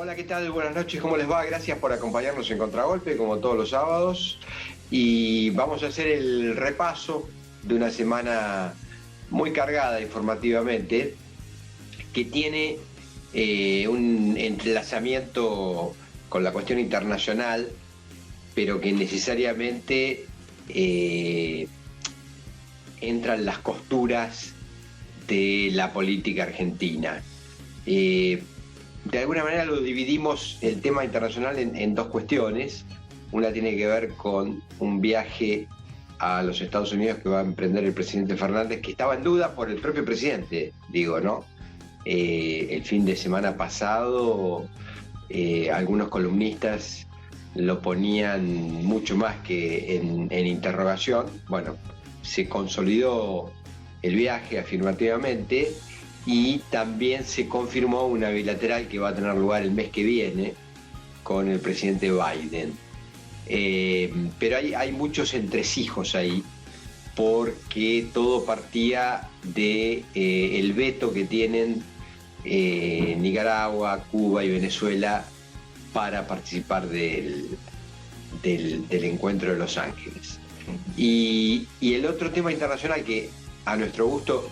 Hola, ¿qué tal? Buenas noches, ¿cómo les va? Gracias por acompañarnos en Contragolpe, como todos los sábados. Y vamos a hacer el repaso de una semana muy cargada informativamente, que tiene un entrelazamiento con la cuestión internacional, pero que necesariamente eh, entran las costuras de la política argentina. Eh, de alguna manera lo dividimos el tema internacional en dos cuestiones. Una tiene que ver con un viaje a los Estados Unidos que va a emprender el presidente Fernández, que estaba en duda por el propio presidente, digo, ¿no? El fin de semana pasado, algunos columnistas lo ponían mucho más que en interrogación. Bueno, se consolidó el viaje afirmativamente y también se confirmó una bilateral que va a tener lugar el mes que viene con el presidente Biden. Pero hay muchos entresijos ahí, porque todo partía de el veto que tienen Nicaragua, Cuba y Venezuela para participar del encuentro de Los Ángeles. Y el otro tema internacional que a nuestro gusto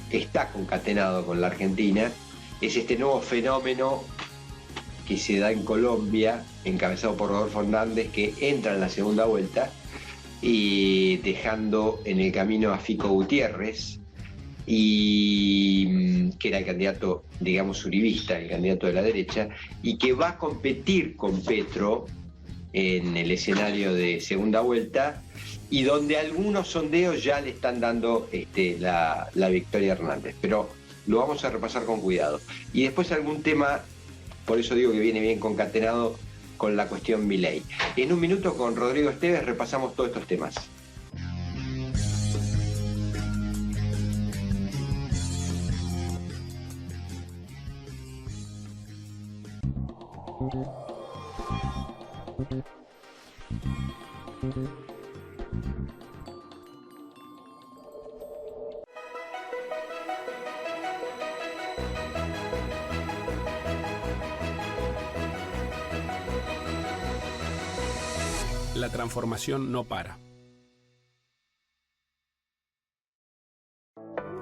está concatenado con la Argentina es este nuevo fenómeno que se da en Colombia, encabezado por Rodolfo Hernández, que entra en la segunda vuelta y dejando en el camino a Fico Gutiérrez, y que era el candidato, digamos, uribista, el candidato de la derecha, y que va a competir con Petro en el escenario de segunda vuelta, y donde algunos sondeos ya le están dando la victoria a Hernández. Pero lo vamos a repasar con cuidado. Y después algún tema, por eso digo que viene bien concatenado con la cuestión Milei. En un minuto con Rodrigo Esteves repasamos todos estos temas. La transformación no para.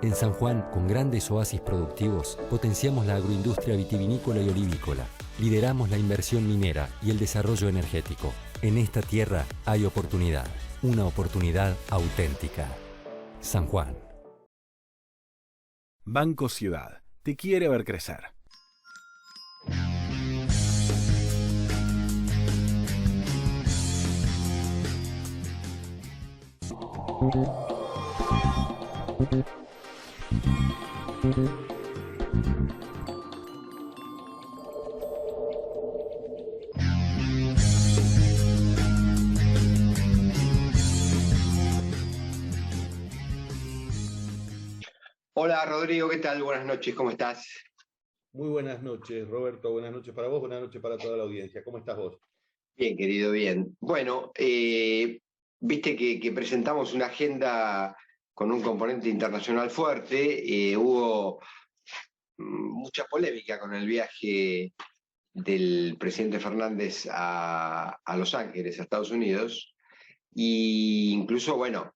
En San Juan, con grandes oasis productivos, potenciamos la agroindustria vitivinícola y olivícola. Lideramos la inversión minera y el desarrollo energético. En esta tierra hay oportunidad, una oportunidad auténtica. San Juan. Banco Ciudad te quiere ver crecer. Hola Rodrigo, ¿qué tal? Buenas noches, ¿cómo estás? Muy buenas noches, Roberto. Buenas noches para vos, buenas noches para toda la audiencia. ¿Cómo estás vos? Bien, querido, bien. Bueno, viste que presentamos una agenda con un componente internacional fuerte. Hubo mucha polémica con el viaje del presidente Fernández a Los Ángeles, a Estados Unidos. Y incluso, bueno,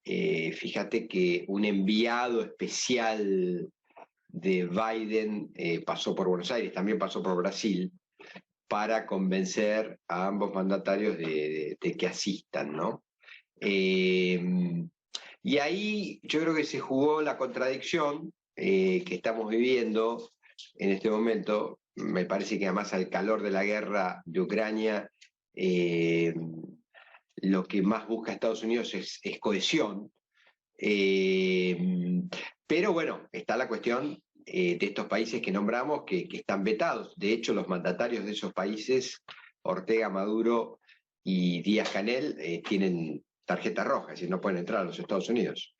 fíjate que un enviado especial de Biden pasó por Buenos Aires, también pasó por Brasil, para convencer a ambos mandatarios de que asistan, ¿no? Y ahí yo creo que se jugó la contradicción que estamos viviendo en este momento. Me parece que además al calor de la guerra de Ucrania, lo que más busca Estados Unidos es cohesión. Pero bueno, está la cuestión de estos países que nombramos que están vetados. De hecho, los mandatarios de esos países, Ortega, Maduro y Díaz-Canel, tienen tarjeta roja, es decir, no pueden entrar a los Estados Unidos.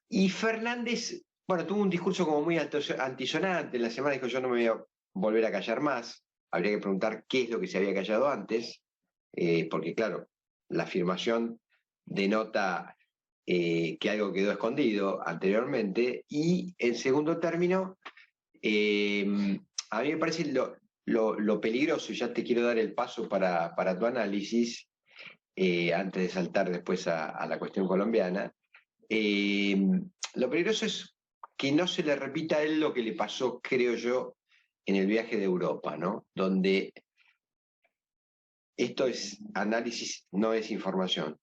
Y Fernández, bueno, tuvo un discurso como muy antisonante. En la semana dijo: yo no me voy a volver a callar más. Habría que preguntar qué es lo que se había callado antes, porque claro, la afirmación denota que algo quedó escondido anteriormente. Y en segundo término, A mí me parece lo peligroso, y ya te quiero dar el paso para tu análisis, antes de saltar después a la cuestión colombiana. Lo peligroso es que no se le repita a él lo que le pasó, creo yo, en el viaje de Europa, ¿no? Donde esto es análisis, no es información.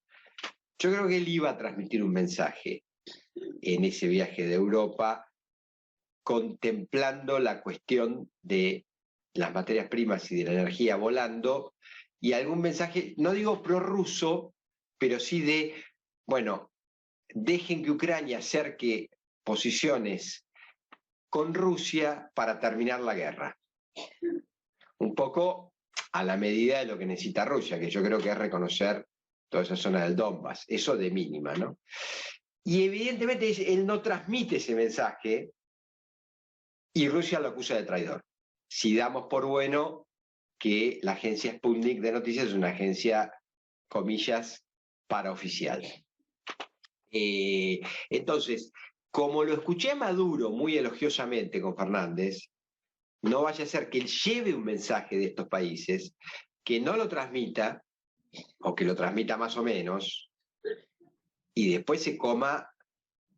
Yo creo que él iba a transmitir un mensaje en ese viaje de Europa, contemplando la cuestión de las materias primas y de la energía volando, y algún mensaje, no digo prorruso, pero sí de, bueno, dejen que Ucrania acerque posiciones con Rusia para terminar la guerra. Un poco a la medida de lo que necesita Rusia, que yo creo que es reconocer toda esa zona del Donbass, eso de mínima, ¿no? Y evidentemente él no transmite ese mensaje y Rusia lo acusa de traidor. Si damos por bueno que la agencia Sputnik de noticias es una agencia, comillas, paraoficial. Entonces, como lo escuché a Maduro muy elogiosamente con Fernández, no vaya a ser que él lleve un mensaje de estos países, que no lo transmita, o que lo transmita más o menos, y después se coma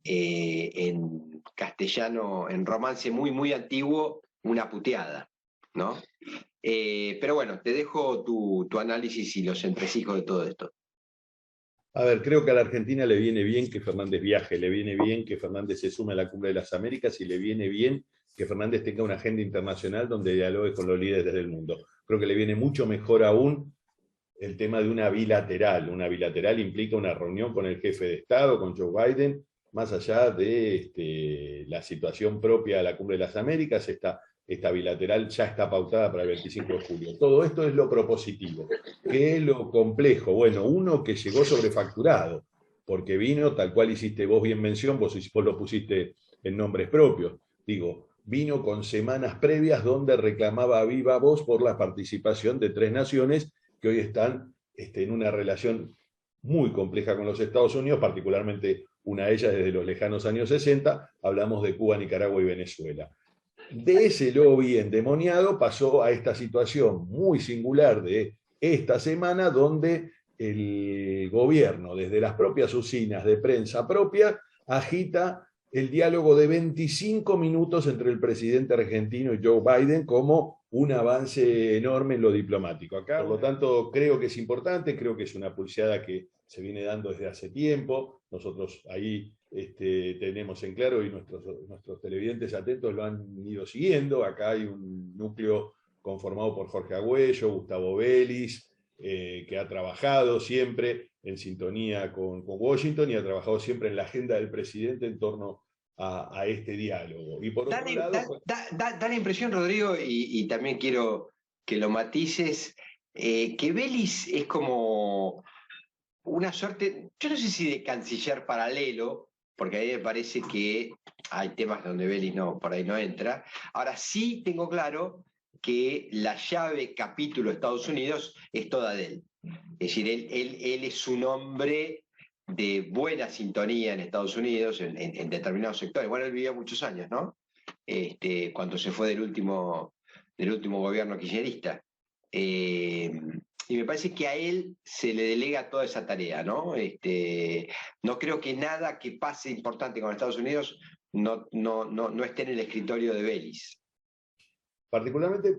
en castellano, en romance muy, muy antiguo, una puteada, ¿no? Pero bueno, te dejo tu análisis y los entresijos de todo esto. A ver, creo que a la Argentina le viene bien que Fernández viaje, le viene bien que Fernández se sume a la Cumbre de las Américas y le viene bien que Fernández tenga una agenda internacional donde dialogue con los líderes del mundo. Creo que le viene mucho mejor aún el tema de una bilateral. Una bilateral implica una reunión con el jefe de Estado, con Joe Biden, más allá de la situación propia de la Cumbre de las Américas. Esta bilateral ya está pautada para el 25 de julio. Todo esto es lo propositivo. ¿Qué es lo complejo? Bueno, uno que llegó sobrefacturado, porque vino, tal cual hiciste vos bien mención, vos lo pusiste en nombres propios. Digo, vino con semanas previas donde reclamaba a viva voz por la participación de 3 naciones que hoy están en una relación muy compleja con los Estados Unidos, particularmente una de ellas desde los lejanos años 60, hablamos de Cuba, Nicaragua y Venezuela. De ese lobby endemoniado pasó a esta situación muy singular de esta semana, donde el gobierno, desde las propias usinas de prensa propia, agita el diálogo de 25 minutos entre el presidente argentino y Joe Biden como un avance enorme en lo diplomático. Acá, por lo tanto, creo que es importante, creo que es una pulseada que se viene dando desde hace tiempo. Nosotros ahí tenemos en claro, y nuestros televidentes atentos lo han ido siguiendo. Acá hay un núcleo conformado por Jorge Agüello, Gustavo Vélez, que ha trabajado siempre en sintonía con Washington y ha trabajado siempre en la agenda del presidente en torno a este diálogo. Y por otro lado, da la impresión, Rodrigo, y también quiero que lo matices, que Vélez es como una suerte, yo no sé si de canciller paralelo, porque a mí me parece que hay temas donde Vélez por ahí no entra. Ahora sí tengo claro que la llave capítulo Estados Unidos es toda de él. Es decir, él es un hombre de buena sintonía en Estados Unidos, en determinados sectores. Bueno, él vivió muchos años, ¿no? Cuando se fue del último gobierno kirchnerista. Y me parece que a él se le delega toda esa tarea, ¿no? No creo que nada que pase importante con Estados Unidos no esté en el escritorio de Vélez. Particularmente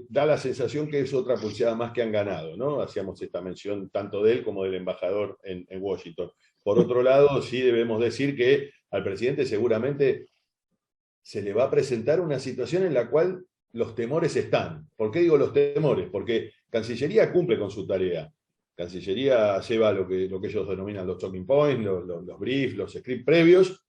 da la sensación que es otra pulseada más que han ganado, ¿no? Hacíamos esta mención tanto de él como del embajador en Washington. Por otro lado, sí debemos decir que al presidente seguramente se le va a presentar una situación en la cual los temores están. ¿Por qué digo los temores? Porque Cancillería cumple con su tarea. Cancillería lleva lo que ellos denominan los talking points, los briefs, los scripts previos,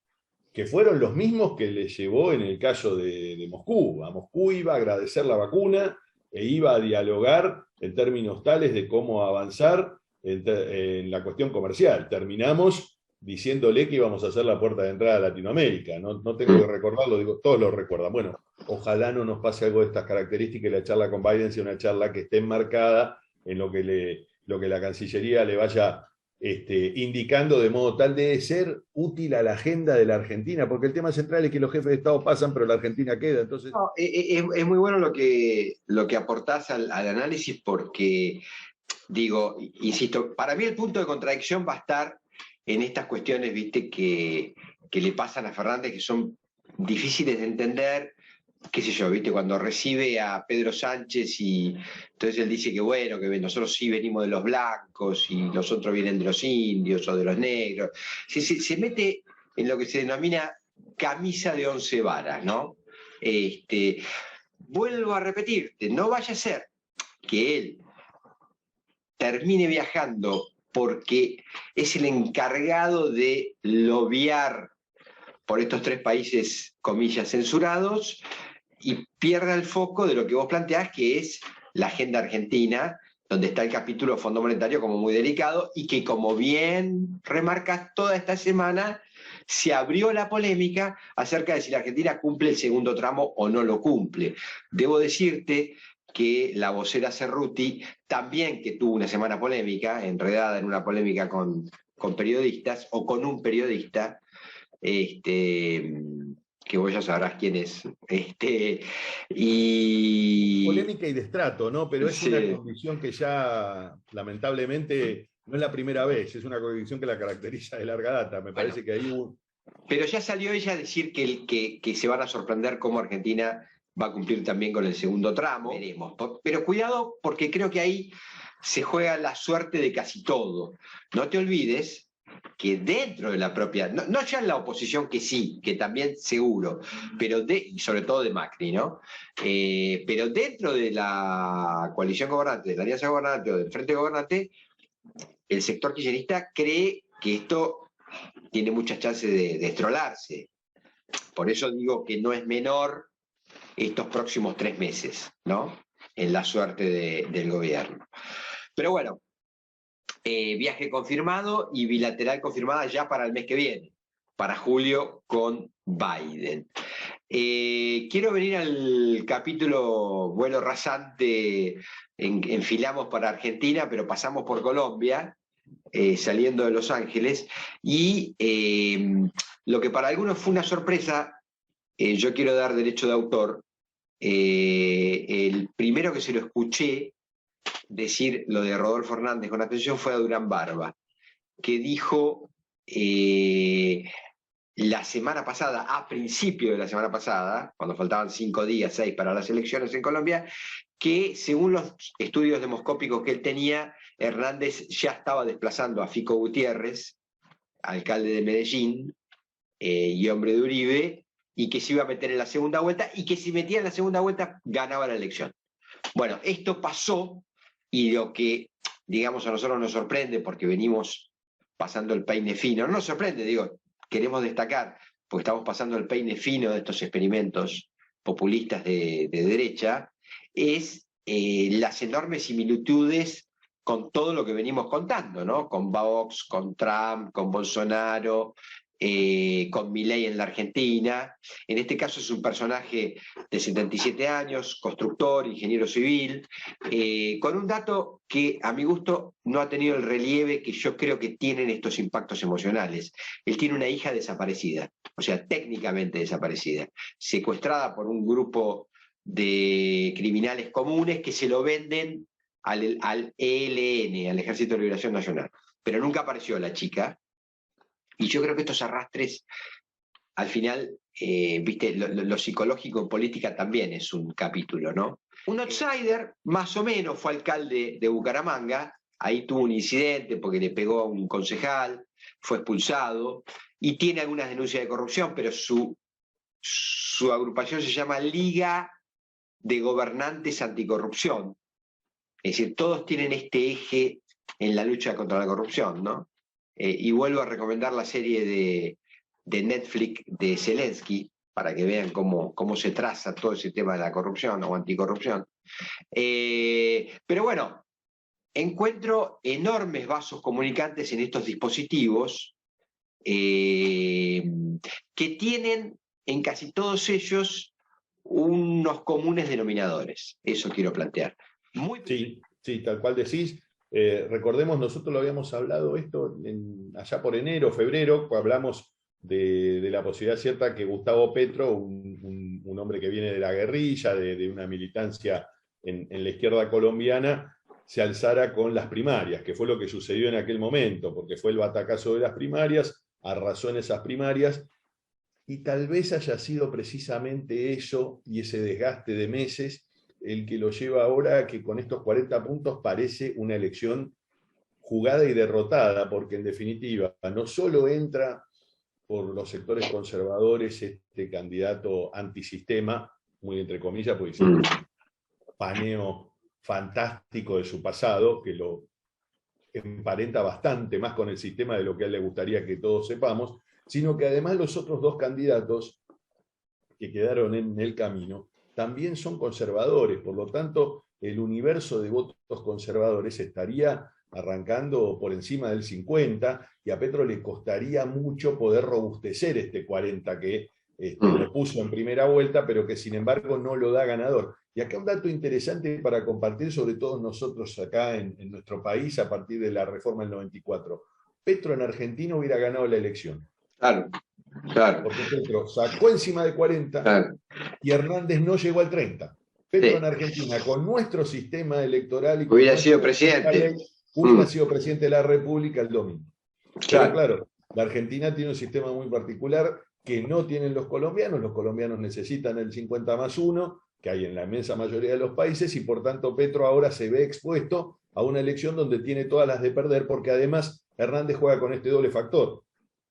que fueron los mismos que le llevó en el caso de Moscú. A Moscú iba a agradecer la vacuna e iba a dialogar en términos tales de cómo avanzar en la cuestión comercial. Terminamos diciéndole que íbamos a hacer la puerta de entrada a Latinoamérica. No tengo que recordarlo, digo, todos lo recuerdan. Bueno, ojalá no nos pase algo de estas características y la charla con Biden sea una charla que esté enmarcada en lo que la Cancillería le vaya indicando de modo tal de ser útil a la agenda de la Argentina, porque el tema central es que los jefes de Estado pasan, pero la Argentina queda. Entonces, No, es muy bueno lo que aportás al análisis porque, digo, insisto, para mí el punto de contradicción va a estar en estas cuestiones, viste, que le pasan a Fernández, que son difíciles de entender, qué sé yo, viste, cuando recibe a Pedro Sánchez y entonces él dice que bueno, que nosotros sí venimos de los blancos y los otros vienen de los indios o de los negros. Se mete en lo que se denomina camisa de 11 varas, ¿no? Vuelvo a repetirte, no vaya a ser que él termine viajando porque es el encargado de lobear por estos 3 países, comillas, censurados, y pierda el foco de lo que vos planteás, que es la agenda argentina, donde está el capítulo Fondo Monetario como muy delicado, y que, como bien remarcas, toda esta semana se abrió la polémica acerca de si la Argentina cumple el segundo tramo o no lo cumple. Debo decirte que la vocera Cerruti, también que tuvo una semana polémica, enredada en una polémica con periodistas, o con un periodista, que vos ya sabrás quién es. polémica y destrato, ¿no? Pero es Sí. una condición que ya, lamentablemente, no es la primera vez, es una condición que la caracteriza de larga data. Me parece que ahí hubo... Pero ya salió ella a decir que se van a sorprender cómo Argentina va a cumplir también con el segundo tramo. Veremos. Pero cuidado, porque creo que ahí se juega la suerte de casi todo. No te olvides que dentro de la propia, no ya en la oposición, que sí, que también seguro, pero y sobre todo de Macri, ¿no? Pero dentro de la coalición gobernante, de la alianza gobernante o del frente gobernante, el sector kirchnerista cree que esto tiene muchas chances de estrolarse. Por eso digo que no es menor estos próximos 3 meses, ¿no? En la suerte del gobierno. Pero bueno, viaje confirmado y bilateral confirmada ya para el mes que viene, para julio con Biden. Quiero venir al capítulo vuelo rasante, enfilamos para Argentina, pero pasamos por Colombia, saliendo de Los Ángeles, y lo que para algunos fue una sorpresa, yo quiero dar derecho de autor. El primero que se lo escuché decir lo de Rodolfo Hernández con atención fue a Durán Barba, que dijo la semana pasada, a principio de la semana pasada, cuando faltaban 5 días, 6 para las elecciones en Colombia, que según los estudios demoscópicos que él tenía, Hernández ya estaba desplazando a Fico Gutiérrez, alcalde de Medellín y hombre de Uribe, y que se iba a meter en la segunda vuelta, y que si metía en la segunda vuelta ganaba la elección. Bueno, esto pasó, y lo que, digamos, a nosotros nos sorprende, porque venimos pasando el peine fino, no nos sorprende, digo, queremos destacar, porque estamos pasando el peine fino de estos experimentos populistas de derecha, es las enormes similitudes con todo lo que venimos contando, ¿no? Con Vox, con Trump, con Bolsonaro, con Milei en la Argentina. En este caso es un personaje de 77 años, constructor, ingeniero civil, con un dato que a mi gusto no ha tenido el relieve que yo creo que tienen estos impactos emocionales. Él tiene una hija desaparecida, o sea, técnicamente desaparecida, secuestrada por un grupo de criminales comunes que se lo venden al ELN, al Ejército de Liberación Nacional. Pero nunca apareció la chica. Y yo creo que estos arrastres, al final, viste, lo psicológico en política también es un capítulo, ¿no? Un outsider, más o menos, fue alcalde de Bucaramanga, ahí tuvo un incidente porque le pegó a un concejal, fue expulsado, y tiene algunas denuncias de corrupción, pero su agrupación se llama Liga de Gobernantes Anticorrupción. Es decir, todos tienen este eje en la lucha contra la corrupción, ¿no? Y vuelvo a recomendar la serie de Netflix de Zelensky, para que vean cómo se traza todo ese tema de la corrupción o anticorrupción. Pero bueno, encuentro enormes vasos comunicantes en estos dispositivos que tienen en casi todos ellos unos comunes denominadores. Eso quiero plantear. Sí, tal cual decís. Recordemos, nosotros lo habíamos hablado esto allá por enero, febrero, cuando hablamos de la posibilidad cierta que Gustavo Petro, un hombre que viene de la guerrilla, de una militancia en la izquierda colombiana, se alzara con las primarias, que fue lo que sucedió en aquel momento, porque fue el batacazo de las primarias, arrasó en esas primarias, y tal vez haya sido precisamente eso y ese desgaste de meses el que lo lleva ahora a que con estos 40 puntos parece una elección jugada y derrotada, porque en definitiva no solo entra por los sectores conservadores este candidato antisistema, muy entre comillas, porque es un paneo fantástico de su pasado, que lo emparenta bastante más con el sistema de lo que a él le gustaría que todos sepamos, sino que además los otros dos candidatos que quedaron en el camino también son conservadores, por lo tanto el universo de votos conservadores estaría arrancando por encima del 50, y a Petro le costaría mucho poder robustecer este 40 que lo puso en primera vuelta, pero que sin embargo no lo da ganador. Y acá un dato interesante para compartir sobre todos nosotros acá en nuestro país a partir de la reforma del 94. Petro en Argentina hubiera ganado la elección. Claro, claro. Porque Petro sacó encima de 40, Claro. y Hernández no llegó al 30. Petro Sí. en Argentina, con nuestro sistema electoral y con Hubiera nuestra sido presidente. ley, hubiera sido presidente de la República el domingo. Claro. Pero claro, la Argentina tiene un sistema muy particular que no tienen los colombianos necesitan el 50+1, que hay en la inmensa mayoría de los países, y por tanto Petro ahora se ve expuesto a una elección donde tiene todas las de perder, porque además Hernández juega con este doble factor.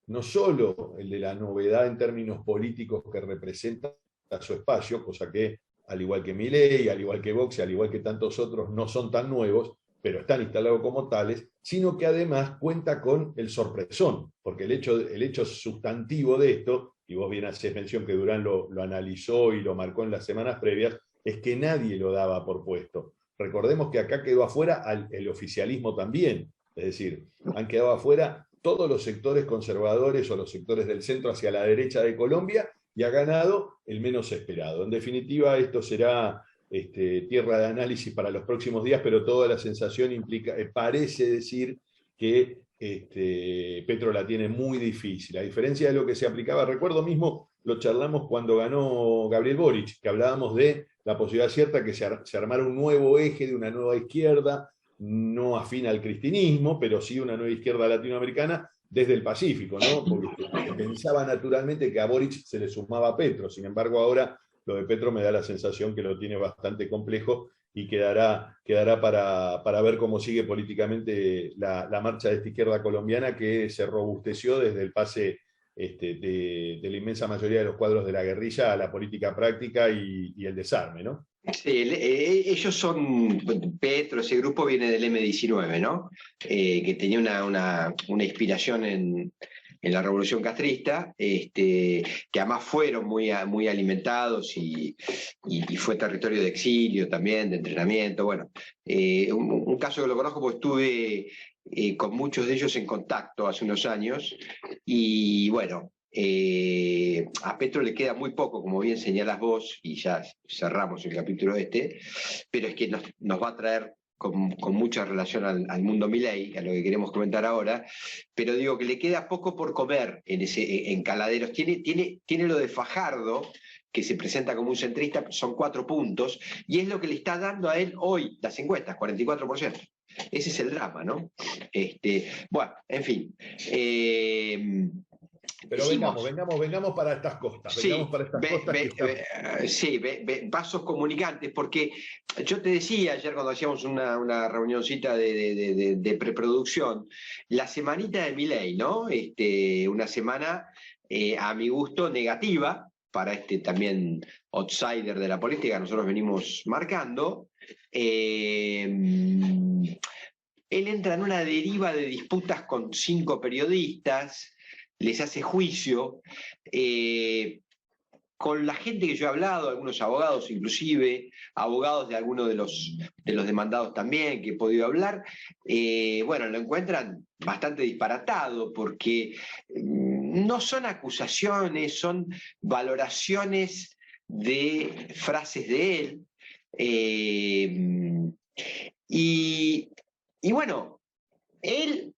No solo el de la novedad en términos políticos que representa su espacio, cosa que, al igual que Milei, al igual que Vox, al igual que tantos otros, no son tan nuevos, pero están instalados como tales, sino que además cuenta con el sorpresón, porque el hecho sustantivo de esto, y vos bien hacés mención que Durán lo analizó y lo marcó en las semanas previas, es que nadie lo daba por puesto. Recordemos que acá quedó afuera el oficialismo también, es decir, han quedado afuera todos los sectores conservadores o los sectores del centro hacia la derecha de Colombia, y ha ganado el menos esperado. En definitiva, esto será tierra de análisis para los próximos días, pero toda la sensación parece decir que Petro la tiene muy difícil, a diferencia de lo que se aplicaba. Recuerdo mismo, lo charlamos cuando ganó Gabriel Boric, que hablábamos de la posibilidad cierta que se armara un nuevo eje de una nueva izquierda, no afín al cristinismo, pero sí una nueva izquierda latinoamericana desde el Pacífico, ¿no? Porque se pensaba naturalmente que a Boric se le sumaba Petro. Sin embargo, ahora lo de Petro me da la sensación que lo tiene bastante complejo, y quedará para ver cómo sigue políticamente la marcha de esta izquierda colombiana, que se robusteció desde el pase de la inmensa mayoría de los cuadros de la guerrilla a la política práctica y el desarme, ¿no? Sí, ellos son, Petro, ese grupo viene del M-19, ¿no? Que tenía una inspiración en la revolución castrista, que además fueron muy alimentados y fue territorio de exilio también, de entrenamiento. Bueno, un caso que lo conozco porque estuve con muchos de ellos en contacto hace unos años, y bueno, a Petro le queda muy poco, como bien señalás vos, y ya cerramos el capítulo pero es que nos va a traer con mucha relación al mundo Milei, a lo que queremos comentar ahora, pero digo que le queda poco por comer en Caladeros. Tiene lo de Fajardo, que se presenta como un centrista, son 4 puntos, y es lo que le está dando a él hoy las encuestas, 44%. Ese es el drama, ¿no? Bueno, en fin. Pero vengamos para estas costas. Sí, Sí, vasos comunicantes, porque yo te decía ayer cuando hacíamos una reunioncita de preproducción, la semanita de Milei, ¿no? Una semana, a mi gusto, negativa para también outsider de la política que nosotros venimos marcando. Él entra en una deriva de disputas con 5 periodistas, les hace juicio, con la gente que yo he hablado, algunos abogados inclusive, abogados de algunos de los demandados también que he podido hablar, bueno, lo encuentran bastante disparatado, porque no son acusaciones, son valoraciones de frases de él, y Y bueno, él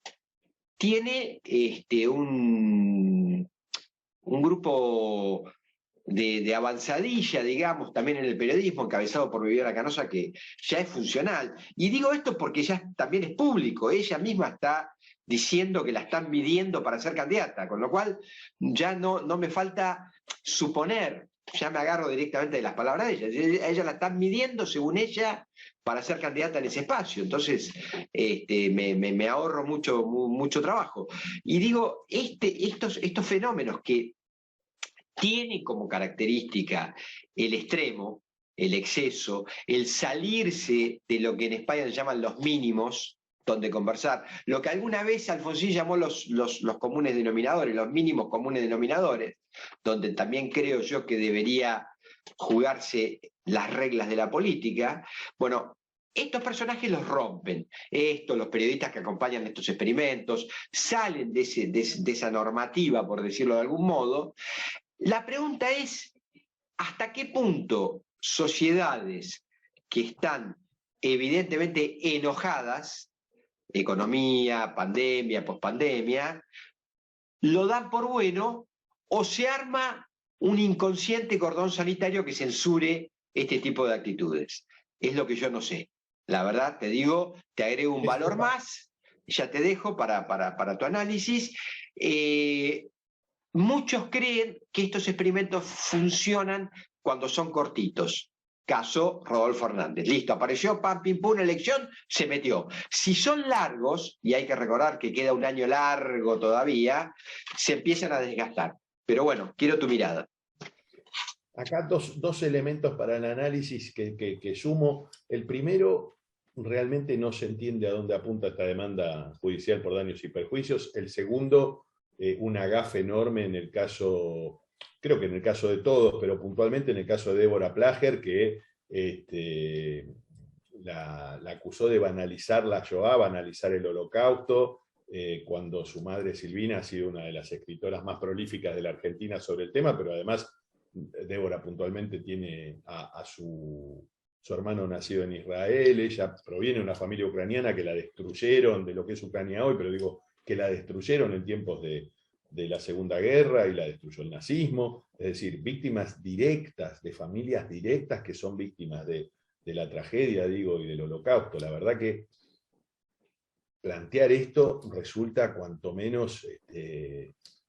tiene un grupo de avanzadilla, digamos, también en el periodismo, encabezado por Viviana Canosa, que ya es funcional. Y digo esto porque ya también es público, ella misma está diciendo que la están midiendo para ser candidata, con lo cual ya no me falta suponer, ya me agarro directamente de las palabras de ella, ella la están midiendo según ella para ser candidata en ese espacio, entonces me ahorro mucho trabajo. Y digo, estos fenómenos que tiene como característica el extremo, el exceso, el salirse de lo que en España se llaman los mínimos, donde conversar, lo que alguna vez Alfonsín llamó los comunes denominadores, los mínimos comunes denominadores, donde también creo yo que debería jugarse las reglas de la política. Bueno, estos personajes los rompen. Los periodistas que acompañan estos experimentos, salen de esa normativa, por decirlo de algún modo. La pregunta es, ¿hasta qué punto sociedades que están evidentemente enojadas, economía, pandemia, pospandemia, lo dan por bueno o se arma un inconsciente cordón sanitario que censure este tipo de actitudes? Es lo que yo no sé. La verdad, te digo, te agrego un valor más, ya te dejo para tu análisis. Muchos creen que estos experimentos funcionan cuando son cortitos. Caso Rodolfo Hernández. Listo, apareció, pam, pim, pum, elección, se metió. Si son largos, y hay que recordar que queda un año largo todavía, se empiezan a desgastar. Pero bueno, quiero tu mirada. Acá dos elementos para el análisis que sumo. El primero, realmente no se entiende a dónde apunta esta demanda judicial por daños y perjuicios. El segundo, una gafe enorme en el caso, creo que en el caso de todos, pero puntualmente en el caso de Débora Plager, que la acusó de banalizar la Shoah, banalizar el Holocausto, cuando su madre Silvina ha sido una de las escritoras más prolíficas de la Argentina sobre el tema, pero además Débora puntualmente tiene a su hermano nacido en Israel, ella proviene de una familia ucraniana que la destruyeron de lo que es Ucrania hoy, pero digo que la destruyeron en tiempos de la Segunda Guerra y la destruyó el nazismo, es decir, víctimas directas, de familias directas que son víctimas de la tragedia, digo, y del Holocausto. La verdad que plantear esto resulta cuanto menos,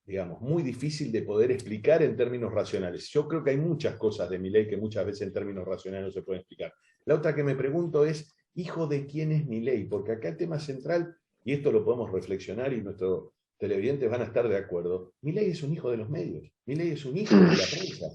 digamos, muy difícil de poder explicar en términos racionales. Yo creo que hay muchas cosas de Milei que muchas veces en términos racionales no se pueden explicar. La otra que me pregunto es, ¿hijo de quién es Milei? Porque acá el tema central, y esto lo podemos reflexionar y nuestros televidentes van a estar de acuerdo, Milei es un hijo de los medios, Milei es un hijo de la prensa.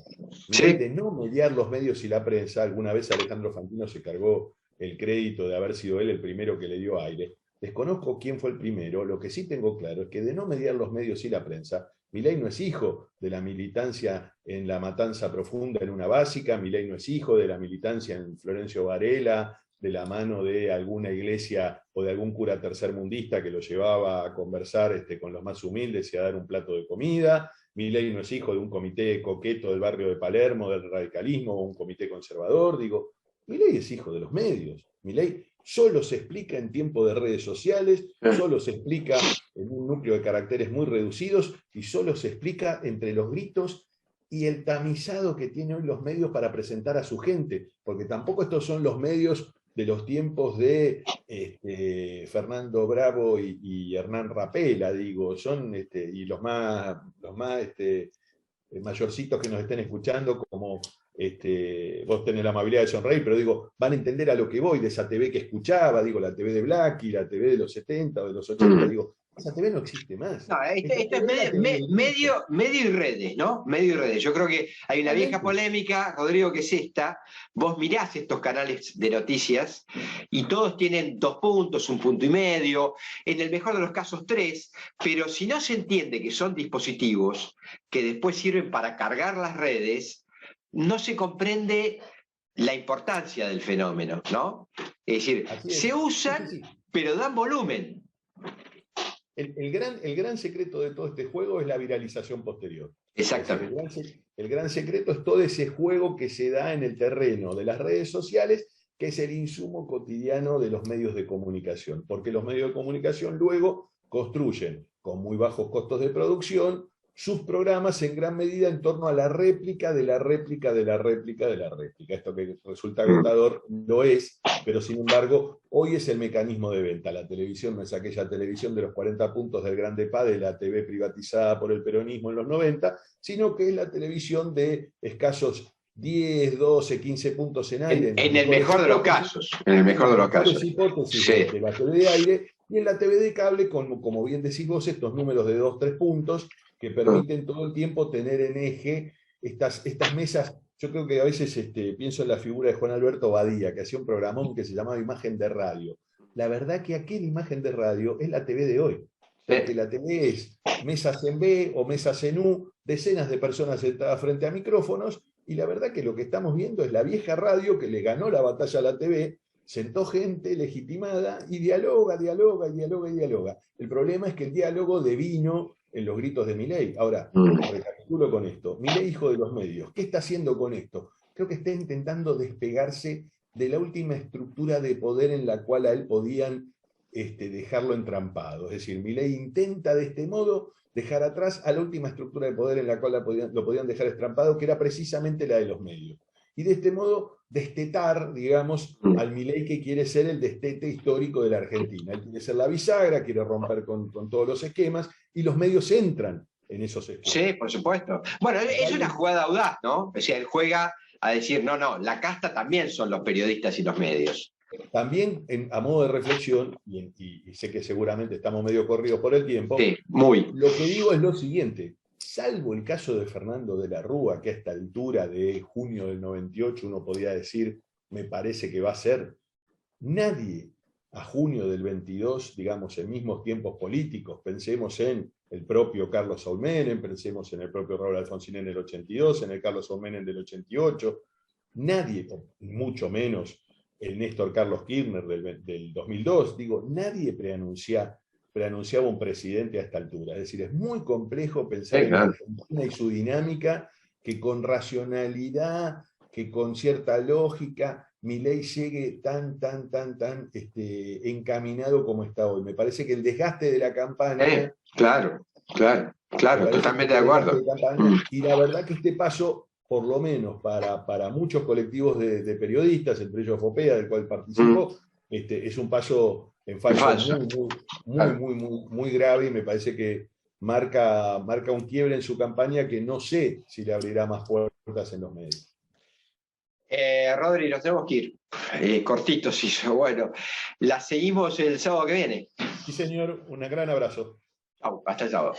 Milei, de no mediar los medios y la prensa, alguna vez Alejandro Fantino se cargó el crédito de haber sido él el primero que le dio aire. Desconozco quién fue el primero, lo que sí tengo claro es que de no mediar los medios y la prensa, Milei no es hijo de la militancia en la Matanza Profunda en una básica, Milei no es hijo de la militancia en Florencio Varela, de la mano de alguna iglesia o de algún cura tercermundista que lo llevaba a conversar con los más humildes y a dar un plato de comida. Milei no es hijo de un comité coqueto del barrio de Palermo, del radicalismo, o un comité conservador. Digo, Milei es hijo de los medios. Milei solo se explica en tiempo de redes sociales, solo se explica en un núcleo de caracteres muy reducidos y solo se explica entre los gritos y el tamizado que tienen hoy los medios para presentar a su gente, porque tampoco estos son los medios de los tiempos de Fernando Bravo y Hernán Rapela, digo, son y los más mayorcitos que nos estén escuchando, como vos tenés la amabilidad de sonreír, pero digo, van a entender a lo que voy, de esa TV que escuchaba, digo, la TV de Blackie, la TV de los 70 o de los 80, digo, esa TV no existe más. No, esto es medio y redes, ¿no? Medio y redes. Yo creo que hay una vieja polémica, Rodrigo, que es esta. Vos mirás estos canales de noticias y todos tienen 2 puntos, 1,5 puntos, en el mejor de los casos 3, pero si no se entiende que son dispositivos que después sirven para cargar las redes, no se comprende la importancia del fenómeno, ¿no? Es decir, se usan, pero dan volumen. El gran secreto de todo este juego es la viralización posterior. Exactamente. El gran secreto es todo ese juego que se da en el terreno de las redes sociales, que es el insumo cotidiano de los medios de comunicación, porque los medios de comunicación luego construyen, con muy bajos costos de producción, sus programas en gran medida en torno a la réplica de la réplica de la réplica de la réplica. Esto que resulta agotador lo es, pero sin embargo, hoy es el mecanismo de venta. La televisión no es aquella televisión de los 40 puntos del Grande Pa, de la TV privatizada por el peronismo en los 90, sino que es la televisión de escasos 10, 12, 15 puntos en aire. En el mejor de los casos. En el mejor de los casos. Hipótesis Sí. de la TV de aire, y en la TV de cable, como bien decís vos, estos números de 2, 3 puntos, que permiten todo el tiempo tener en eje estas mesas. Yo creo que a veces pienso en la figura de Juan Alberto Badía, que hacía un programón que se llamaba Imagen de Radio. La verdad que aquella imagen de radio es la TV de hoy. Porque la TV es mesas en B o mesas en U, decenas de personas sentadas frente a micrófonos, y la verdad que lo que estamos viendo es la vieja radio que le ganó la batalla a la TV, sentó gente legitimada y dialoga. El problema es que el diálogo devino en los gritos de Milei. Ahora, recapitulo con esto. Milei, hijo de los medios, ¿qué está haciendo con esto? Creo que está intentando despegarse de la última estructura de poder en la cual a él podían dejarlo entrampado. Es decir, Milei intenta de este modo dejar atrás a la última estructura de poder en la cual lo podían dejar estrampado, que era precisamente la de los medios. Y de este modo destetar, digamos, al Milei que quiere ser el destete histórico de la Argentina. Él quiere ser la bisagra, quiere romper con todos los esquemas, y los medios entran en esos esquemas. Sí, por supuesto. Bueno, es una jugada audaz, ¿no? O sea, él juega a decir, no, la casta también son los periodistas y los medios. También, a modo de reflexión, y sé que seguramente estamos medio corridos por el tiempo, Sí, muy. lo que digo es lo siguiente: salvo el caso de Fernando de la Rúa, que a esta altura de junio del 98 uno podía decir, me parece que va a ser, nadie a junio del 22, digamos, en mismos tiempos políticos, pensemos en el propio Carlos Saúl Menem, pensemos en el propio Raúl Alfonsín en el 82, en el Carlos Saúl Menem del 88, nadie, mucho menos el Néstor Carlos Kirchner del 2002, digo, nadie preanunciaba un presidente a esta altura. Es decir, es muy complejo pensar en Argentina y su dinámica, que con racionalidad, que con cierta lógica, Milei llegue tan encaminado como está hoy. Me parece que el desgaste de la campaña... Claro, totalmente de acuerdo. Y la verdad que este paso, por lo menos para muchos colectivos de periodistas, entre ellos Fopea, del cual participó, es un paso en falso muy grave, y me parece que marca un quiebre en su campaña que no sé si le abrirá más puertas en los medios. Rodri, nos tenemos que ir. Cortitos hizo. Bueno, la seguimos el sábado que viene. Sí, señor, un gran abrazo. Chau, hasta el sábado.